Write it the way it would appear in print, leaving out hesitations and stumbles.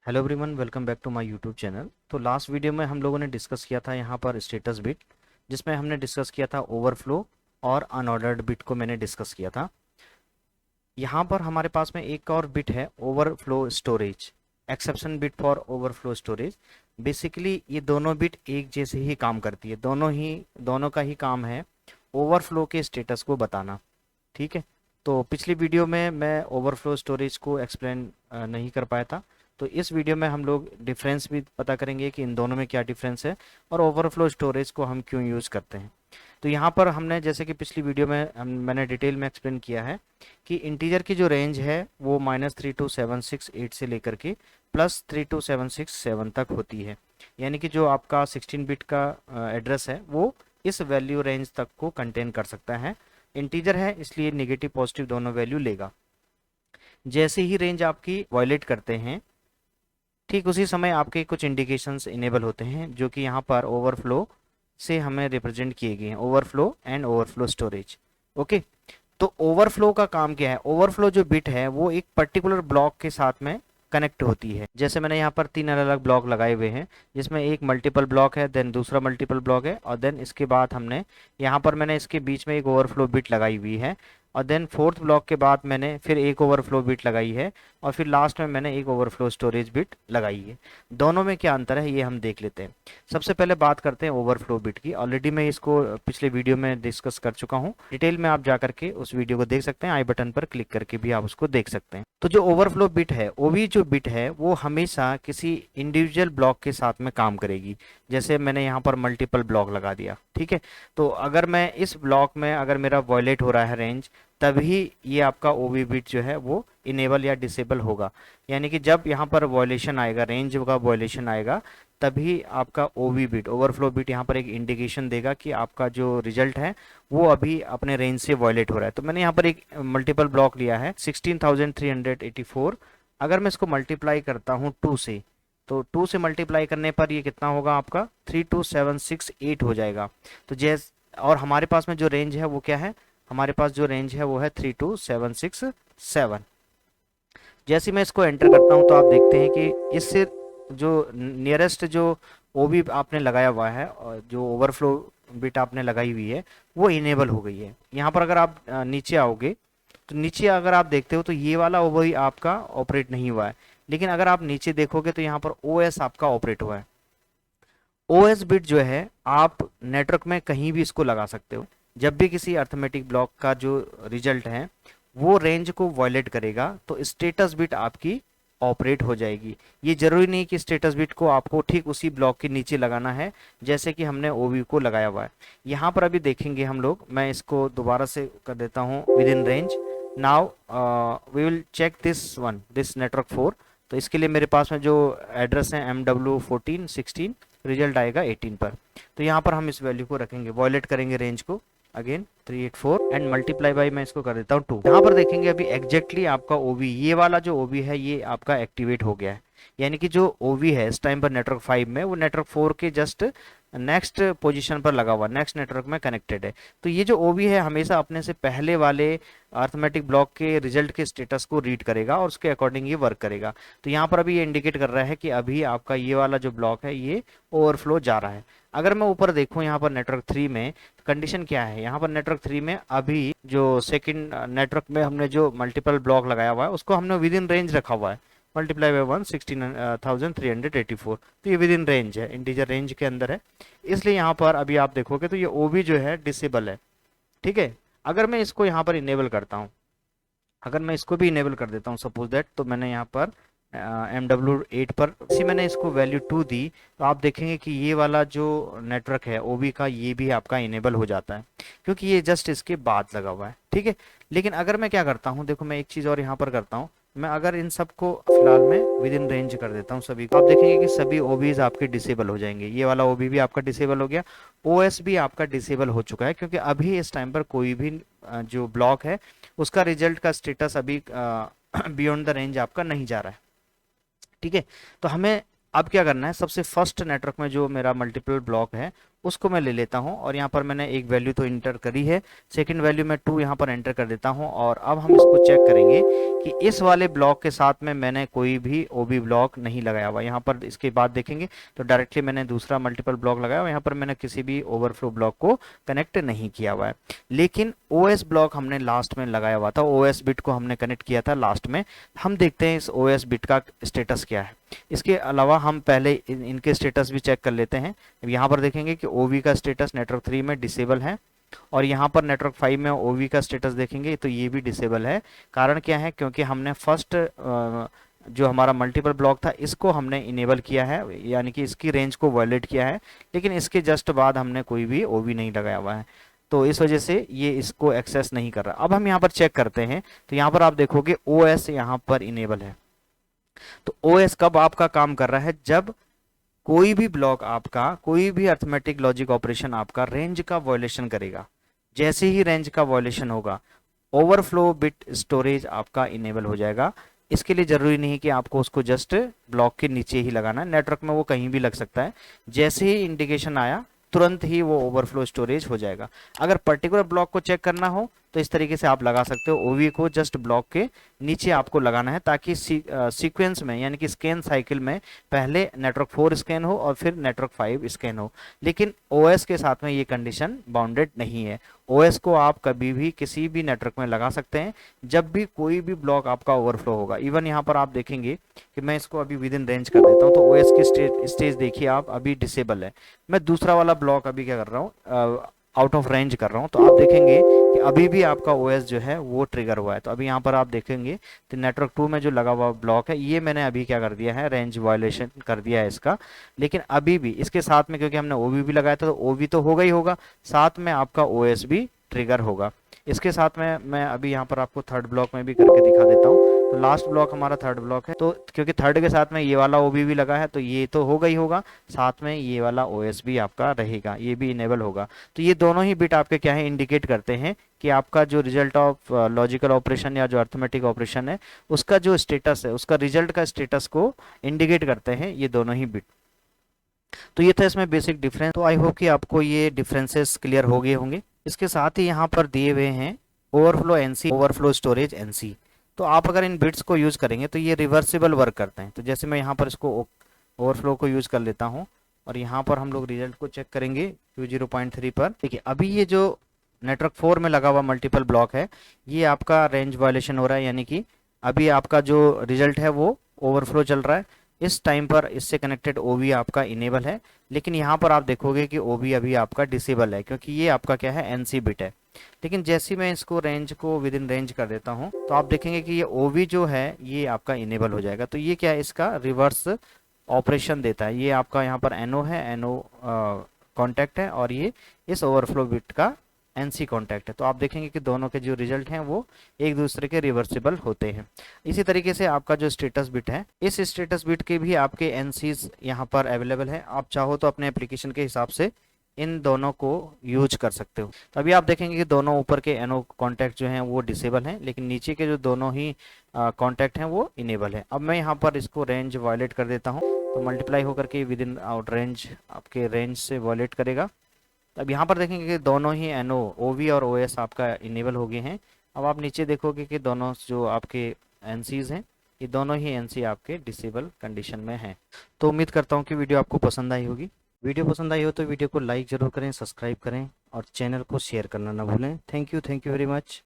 Hello everyone, welcome back to my YouTube channel. तो last video में हम लोगों ने डिस्कस किया था यहाँ पर स्टेटस बिट, जिसमें हमने डिस्कस किया था ओवरफ्लो और अनऑर्डर्ड बिट को मैंने डिस्कस किया था। यहाँ पर हमारे पास में एक और बिट है, overflow storage, exception bit for overflow storage. Basically ये दोनों बिट एक जैसे ही काम करती है, दोनों का ही काम है ओवरफ्लो के स्टेटस को बताना। ठीक है। तो पिछली वीडियो में मैं ओवरफ्लो स्टोरेज को एक्सप्लेन नहीं कर पाया था। तो इस वीडियो में हम लोग डिफरेंस भी पता करेंगे कि इन दोनों में क्या डिफरेंस है और ओवरफ्लो स्टोरेज को हम क्यों यूज़ करते हैं। तो यहाँ पर हमने जैसे कि पिछली वीडियो में मैंने डिटेल में एक्सप्लेन किया है कि इंटीजर की जो रेंज है वो -32768 से लेकर के +32767 तक होती है। यानी कि जो आपका 16 बिट का एड्रेस है वो इस वैल्यू रेंज तक को कंटेन कर सकता है। इंटीजर है इसलिए नेगेटिव पॉजिटिव दोनों वैल्यू लेगा। जैसे ही रेंज आपकी वायलेट करते हैं, ठीक उसी समय आपके कुछ इंडिकेशंस इनेबल होते हैं जो कि यहाँ पर ओवरफ्लो से हमें रिप्रेजेंट किए गए हैं, overflow and overflow storage. Okay. तो ओवरफ्लो का काम क्या है? ओवरफ्लो जो बिट है वो एक पर्टिकुलर ब्लॉक के साथ में कनेक्ट होती है। जैसे मैंने यहाँ पर 3 अलग अलग ब्लॉक लगाए हुए हैं, जिसमें एक मल्टीपल ब्लॉक है, देन दूसरा मल्टीपल ब्लॉक है, और देन इसके बाद हमने यहाँ पर मैंने इसके बीच में एक ओवरफ्लो बिट लगाई हुई है, और देन फोर्थ ब्लॉक के बाद मैंने फिर एक ओवरफ्लो बिट लगाई है, और फिर लास्ट में मैंने एक ओवरफ्लो स्टोरेज बिट लगाई है। दोनों में क्या अंतर है ये हम देख लेते हैं। सबसे पहले बात करते हैं ओवरफ्लो बिट की। ऑलरेडी मैं इसको पिछले वीडियो में डिस्कस कर चुका हूँ, डिटेल में आप जा करके उस वीडियो को देख सकते हैं, आई बटन पर क्लिक करके भी आप उसको देख सकते हैं। तो जो ओवरफ्लो बिट है, ओवी जो बिट है वो हमेशा किसी इंडिविजुअल ब्लॉक के साथ में काम करेगी। जैसे मैंने यहाँ पर मल्टीपल ब्लॉक लगा दिया, ठीक है। तो अगर मैं इस ब्लॉक में अगर मेरा वॉयलेट हो रहा है रेंज, तभी ये आपका ओवी बिट जो है वो इनेबल या डिसेबल होगा। यानी कि जब यहाँ पर वॉयलेशन आएगा, रेंज का वॉयलेशन आएगा, तभी आपका ओवी बिट, ओवरफ्लो बिट, यहाँ पर एक इंडिकेशन देगा कि आपका जो रिजल्ट है वो अभी अपने रेंज से वॉयलेट हो रहा है। तो मैंने यहाँ पर एक मल्टीपल ब्लॉक लिया है 16,384। अगर मैं इसको मल्टीप्लाई करता हूँ 2 से, तो 2 से मल्टीप्लाई करने पर ये कितना होगा आपका 32768 हो जाएगा। तो जैस और हमारे पास में जो रेंज है वो क्या है? हमारे पास जो रेंज है वो है 32767। जैसे मैं इसको एंटर करता हूं तो आप देखते हैं कि इससे जो नियरेस्ट जो ओबी आपने लगाया हुआ है और जो ओवरफ्लो बिट आपने लगाई हुई है वो इनेबल हो गई है। यहाँ पर अगर आप नीचे आओगे तो नीचे अगर आप देखते हो तो ये वाला ओवर आपका ऑपरेट नहीं हुआ है, लेकिन अगर आप नीचे देखोगे तो यहाँ पर ओएस आपका ऑपरेट हुआ है। ओएस बिट जो है आप नेटवर्क में कहीं भी इसको लगा सकते हो। जब भी किसी अर्थमेटिक ब्लॉक का जो रिजल्ट है वो रेंज को वॉयलेट करेगा तो स्टेटस बिट आपकी ऑपरेट हो जाएगी। ये जरूरी नहीं कि स्टेटस बिट को आपको ठीक उसी ब्लॉक के नीचे लगाना है जैसे कि हमने ओवी को लगाया हुआ है। यहाँ पर अभी देखेंगे हम लोग, मैं इसको दोबारा से कर देता हूँ within range. Now we will check this network 4। तो इसके लिए मेरे पास में जो एड्रेस है MW1416, रिजल्ट आएगा 18 पर। तो यहाँ पर हम इस वैल्यू को रखेंगे, वॉयलेट करेंगे रेंज को अगेन 384 एंड मल्टीप्लाई बाई, मैं इसको कर देता हूँ 2। यहाँ पर देखेंगे अभी एग्जैक्टली आपका ओवी, ये वाला जो ओवी है ये आपका एक्टिवेट हो गया है। यानी कि जो ओवी है इस टाइम पर नेटवर्क 5 में, वो नेटवर्क 4 के जस्ट नेक्स्ट पोजीशन पर लगा हुआ, नेक्स्ट नेटवर्क में कनेक्टेड है। तो ये जो ओवी है हमेशा अपने से पहले वाले अर्थमेटिक ब्लॉक के रिजल्ट के स्टेटस को रीड करेगा और उसके अकॉर्डिंग ये वर्क करेगा। तो यहाँ पर अभी ये इंडिकेट कर रहा है कि अभी आपका ये वाला जो ब्लॉक है ये ओवरफ्लो जा रहा है। अगर मैं ऊपर देखूं यहाँ पर नेटवर्क 3 में, कंडीशन क्या है? यहाँ पर नेटवर्क 3 में अभी जो सेकंड नेटवर्क में हमने जो मल्टीपल ब्लॉक लगाया हुआ है उसको हमने विद इन रेंज रखा हुआ है, मल्टीप्लाई बाई 1 16,384। तो ये विद इन रेंज है, इंटीजर रेंज के अंदर है, इसलिए यहाँ पर अभी आप देखोगे तो ये ओबी जो है डिसेबल है। ठीक है। अगर मैं इसको यहाँ पर इनेबल करता हूँ, अगर मैं इसको भी इनेबल कर देता हूँ सपोज दैट, तो मैंने यहाँ पर MW8 पर इसी मैंने इसको वैल्यू 2 दी, तो आप देखेंगे कि ये वाला जो नेटवर्क है ओबी का ये भी आपका इनेबल हो जाता है, क्योंकि ये जस्ट इसके बाद लगा हुआ है। ठीक है। लेकिन अगर मैं क्या करता हूँ, देखो मैं एक चीज़ और यहाँ पर करता हूँ, मैं अगर इन सबको फिलहाल में विद इन रेंज कर देता हूँ सभी को, आप देखेंगे कि सभी ओबीज आपके डिसेबल हो जाएंगे। ये वाला ओबी भी आपका डिसेबल हो गया, ओएस भी आपका डिसेबल हो चुका है, क्योंकि अभी इस टाइम पर कोई भी जो ब्लॉक है उसका रिजल्ट का स्टेटस अभी बियॉन्ड द रेंज आपका नहीं जा रहा है। ठीक है। तो हमें अब क्या करना है, सबसे फर्स्ट नेटवर्क में जो मेरा मल्टीपल ब्लॉक है उसको मैं ले लेता हूँ और यहाँ पर मैंने एक वैल्यू तो इंटर करी है, सेकंड वैल्यू मैं 2 यहाँ पर एंटर कर देता हूँ। और अब हम इसको चेक करेंगे कि इस वाले ब्लॉक के साथ में मैंने कोई भी ओबी ब्लॉक नहीं लगाया हुआ। यहाँ पर इसके बाद देखेंगे तो डायरेक्टली मैंने दूसरा मल्टीपल ब्लॉक लगाया हुआ, यहाँ पर मैंने किसी भी ओवरफ्लो ब्लॉक को कनेक्ट नहीं किया हुआ है। लेकिन ओएस ब्लॉक हमने लास्ट में लगाया हुआ था, ओएस बिट को हमने कनेक्ट किया था लास्ट में। हम देखते हैं इस ओएस बिट का स्टेटस क्या है। इसके अलावा हम पहले इनके स्टेटस भी चेक कर लेते हैं। यहाँ पर देखेंगे कि ओवी का स्टेटस नेटवर्क 3 में डिसेबल है और यहाँ पर नेटवर्क 5 में ओवी का स्टेटस देखेंगे तो ये भी डिसेबल है। कारण क्या है, क्योंकि हमने फर्स्ट जो हमारा मल्टीपल ब्लॉक था इसको हमने इनेबल किया है, यानी कि इसकी रेंज को वायलेट किया है, लेकिन इसके जस्ट बाद हमने कोई भी ओवी नहीं लगाया हुआ है, तो इस वजह से ये इसको एक्सेस नहीं कर रहा। अब हम यहाँ पर चेक करते हैं तो यहाँ पर आप देखोगे ओएस यहाँ पर इनेबल है। तो ओएस कब आपका काम कर रहा है, जब कोई भी ब्लॉक आपका, कोई भी अर्थमेटिक लॉजिक ऑपरेशन आपका रेंज का वायलेशन करेगा। जैसे ही रेंज का वायलेशन होगा ओवरफ्लो बिट स्टोरेज आपका इनेबल हो जाएगा। इसके लिए जरूरी नहीं कि आपको उसको जस्ट ब्लॉक के नीचे ही लगाना है, नेटवर्क में वो कहीं भी लग सकता है। जैसे ही इंडिकेशन आया तुरंत ही वो ओवरफ्लो स्टोरेज हो जाएगा। अगर पर्टिकुलर ब्लॉक को चेक करना हो तो इस तरीके से आप लगा सकते हो, ओवी को जस्ट ब्लॉक के नीचे आपको लगाना है, ताकि सीक्वेंस में यानी कि स्कैन साइकिल में पहले नेटवर्क 4 स्कैन हो और फिर नेटवर्क 5 स्कैन हो। लेकिन ओएस के साथ में ये कंडीशन बाउंडेड नहीं है। ओएस को आप कभी भी किसी भी नेटवर्क में लगा सकते हैं जब भी कोई भी ब्लॉक आपका ओवरफ्लो होगा। इवन यहाँ पर आप देखेंगे कि मैं इसको अभी विद इन रेंज कर देता हूँ तो ओएस की स्टेज देखिए आप, अभी डिसेबल है। मैं दूसरा वाला ब्लॉक अभी क्या कर रहा हूँ, आउट ऑफ रेंज कर रहा हूं, तो आप देखेंगे कि अभी भी आपका ओएस जो है वो ट्रिगर हुआ है। तो अभी यहाँ पर आप देखेंगे तो नेटवर्क 2 में जो लगा हुआ ब्लॉक है ये मैंने अभी क्या कर दिया है, रेंज वायलेशन कर दिया है इसका। लेकिन अभी भी इसके साथ में, क्योंकि हमने ओवी भी लगाया था तो ओवी तो होगा ही होगा, साथ में आपका ओएस भी ट्रिगर होगा। इसके साथ में मैं अभी यहाँ पर आपको थर्ड ब्लॉक में भी करके दिखा देता हूँ। तो लास्ट ब्लॉक हमारा थर्ड ब्लॉक है, तो क्योंकि थर्ड के साथ में ये वाला ओबी भी लगा है तो ये तो होगा ही होगा, साथ में ये वाला ओएस भी आपका रहेगा, ये भी इनेबल होगा। तो ये दोनों ही बिट आपके क्या है, इंडिकेट करते हैं कि आपका जो रिजल्ट ऑफ लॉजिकल ऑपरेशन या जो अर्थमेटिक ऑपरेशन है उसका जो स्टेटस है, उसका रिजल्ट का स्टेटस को इंडिकेट करते हैं ये दोनों ही बिट। तो ये था इसमें बेसिक डिफरेंस। तो आई होप कि आपको ये डिफरेंसेस क्लियर हो गए होंगे। इसके साथ ही यहाँ पर दिए हुए हैं overflow NC, overflow storage NC. तो आप अगर इन बिट्स को यूज करेंगे तो ये रिवर्सिबल वर्क करते हैं। तो जैसे मैं यहाँ पर इसको ओवरफ्लो को यूज कर लेता हूँ और यहाँ पर हम लोग रिजल्ट को चेक करेंगे Q0.3 पर। देखिए अभी ये जो नेटवर्क 4 में लगा हुआ मल्टीपल ब्लॉक है ये आपका रेंज वायलेशन हो रहा है, यानी कि अभी आपका जो रिजल्ट है वो ओवरफ्लो चल रहा है। इस टाइम पर इससे कनेक्टेड ओवी आपका इनेबल है, लेकिन यहाँ पर आप देखोगे कि ओवी अभी आपका डिसेबल है, क्योंकि ये आपका क्या है, एनसी बिट है। लेकिन जैसे मैं इसको रेंज को विद इन रेंज कर देता हूँ तो आप देखेंगे कि ये ओवी जो है ये आपका इनेबल हो जाएगा। तो ये क्या है, इसका रिवर्स ऑपरेशन देता है। ये आपका यहाँ पर एनओ है, एनओ कॉन्टैक्ट है, और ये इस ओवरफ्लो बिट का एनसी कॉन्टैक्ट है। तो आप देखेंगे कि दोनों के जो रिजल्ट हैं वो एक दूसरे के रिवर्सिबल होते हैं। इसी तरीके से आपका जो स्टेटस बिट है, इस स्टेटस बिट के भी आपके एनसीज यहाँ पर अवेलेबल है। आप चाहो तो अपने एप्लीकेशन के हिसाब से इन दोनों को यूज कर सकते हो। तो अभी आप देखेंगे कि दोनों ऊपर के एनओ कॉन्टैक्ट जो हैं वो डिसेबल हैं, लेकिन नीचे के जो दोनों ही कॉन्टैक्ट हैं वो इनेबल है। अब मैं यहाँ पर इसको रेंज वायलेट कर देता हूँ तो मल्टीप्लाई होकर के विद इन आउट रेंज आपके रेंज से वायलेट करेगा। अब यहाँ पर देखेंगे कि दोनों ही एनओ, ओवी और ओएस आपका इनेबल हो गए हैं। अब आप नीचे देखोगे कि दोनों जो आपके एनसीज हैं ये दोनों ही एनसी आपके डिसेबल कंडीशन में हैं। तो उम्मीद करता हूँ कि वीडियो आपको पसंद आई होगी। वीडियो पसंद आई हो तो वीडियो को लाइक जरूर करें, सब्सक्राइब करें और चैनल को शेयर करना ना भूलें। Thank you very much.